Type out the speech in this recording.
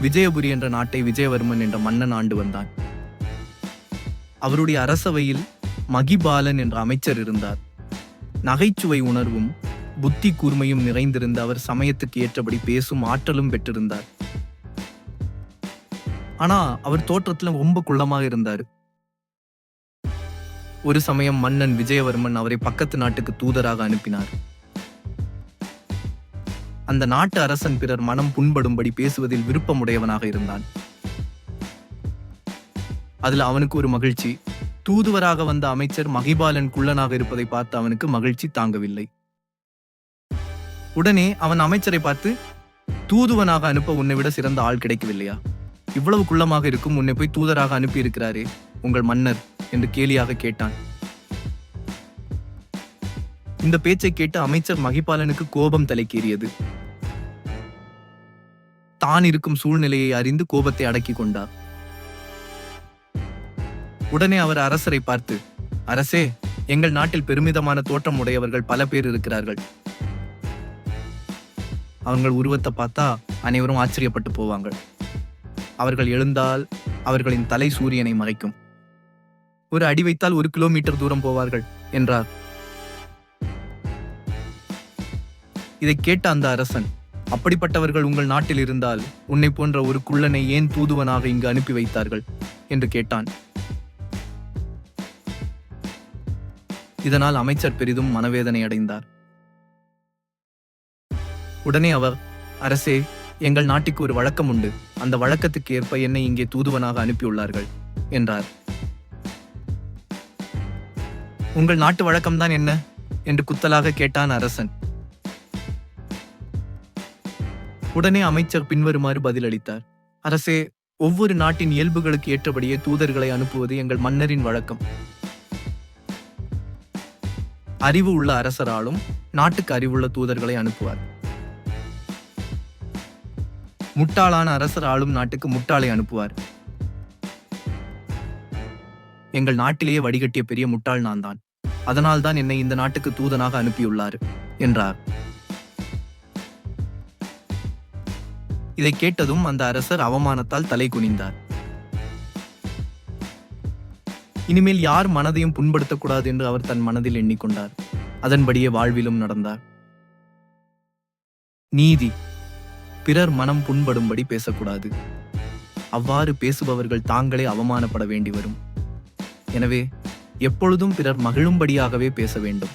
விஜயபுரி என்ற நாட்டை விஜயவர்மன் என்ற மன்னன் ஆண்டு வந்தான். அவருடைய அரசவையில் மகிபாலன் என்ற அமைச்சர் இருந்தார். நகைச்சுவை உணர்வும் புத்தி கூர்மையும் நிறைந்திருந்த அவர் சமயத்துக்கு ஏற்றபடி பேசும் ஆற்றலும் பெற்றிருந்தார். ஆனா அவர் தோற்றத்துல ரொம்ப குள்ளமாக இருந்தார். ஒரு சமயம் மன்னன் விஜயவர்மன் அவரை பக்கத்து நாட்டுக்கு தூதராக அனுப்பினார். அந்த நாட்டு அரசன் பிறர் மனம் புண்படும்படி பேசுவதில் விருப்பமுடையவனாக இருந்தான். அதுல அவனுக்கு ஒரு மகிழ்ச்சி. தூதுவராக வந்த அமைச்சர் மகிபாலன் குள்ளனாக இருப்பதை பார்த்து அவனுக்கு மகிழ்ச்சி தாங்கவில்லை. உடனே அவன் அமைச்சரை பார்த்து, தூதுவனாக அனுப்ப உன்னை விட சிறந்த ஆள் கிடைக்கவில்லையா? இவ்வளவு குள்ளமாக இருக்கும் உன்னை போய் தூதராக அனுப்பி இருக்கிறாரே உங்கள் மன்னர் என்று கேலியாக கேட்டான். இந்த பேச்சை கேட்டு அமைச்சர் மகிபாலனுக்கு கோபம் தலைக்கேறியது. தான் இருக்கும் சூழ்நிலையை அறிந்து கோபத்தை அடக்கி கொண்டார். உடனே அவர் அரசரை பார்த்து, அரசே, எங்கள் நாட்டில் பெருமிதமான தோற்றம் உடையவர்கள் பல பேர் இருக்கிறார்கள். அவர்கள் உருவத்தை பார்த்தா அனைவரும் ஆச்சரியப்பட்டு போவாங்க. அவர்கள் எழுந்தால் அவர்களின் தலை சூரியனை மறைக்கும். ஒரு அடி வைத்தால் 1 கிலோமீட்டர் தூரம் போவார்கள் என்றார். இதை கேட்ட அந்த அரசன், அப்படிப்பட்டவர்கள் உங்கள் நாட்டில் இருந்தால் உன்னை போன்ற ஒரு குள்ளனை ஏன் தூதுவனாக இங்கு அனுப்பி வைத்தார்கள் என்று கேட்டான். இதனால் அமைச்சர் பெரிதும் மனவேதனை அடைந்தார். உடனே அவர், அரசே, எங்கள் நாட்டுக்கு ஒரு வழக்கம் உண்டு. அந்த வழக்கத்துக்கு ஏற்ப என்னை இங்கே தூதுவனாக அனுப்பியுள்ளார்கள் என்றார். உங்கள் நாட்டு வழக்கம்தான் என்ன என்று குத்தலாக கேட்டான் அரசன். உடனே அமைச்சர் பின்வருமாறு பதிலளித்தார். அரசே, ஒவ்வொரு நாட்டின் இயல்புகளுக்கு ஏற்றபடியே தூதர்களை அனுப்புவது எங்கள் மன்னரின் வழக்கம். அறிவு உள்ள அரசராலும் நாட்டுக்கு அறிவுள்ள தூதர்களை அனுப்புவார். முட்டாளான அரசர் ஆளும் நாட்டுக்கு முட்டாளை அனுப்புவார். எங்கள் நாட்டிலேயே வடிகட்டிய பெரிய முட்டாள் நான் தான். அதனால்தான் என்னை இந்த நாட்டுக்கு தூதனாக அனுப்பியுள்ளார் என்றார். இதை கேட்டதும் அந்த அரசர் அவமானத்தால் தலை குனிந்தார். இனிமேல் யார் மனதையும் புண்படுத்தக்கூடாது என்று அவர் தன் மனதில் எண்ணிக்கொண்டார். அதன்படியே வாழ்விலும் நடந்தார். நீதி, பிறர் மனம் புண்படும்படி பேசக்கூடாது. அவ்வாறு பேசுபவர்கள் தாங்களே அவமானப்பட வேண்டி வரும். எனவே எப்பொழுதும் பிறர் மகிழும்படியாகவே பேச வேண்டும்.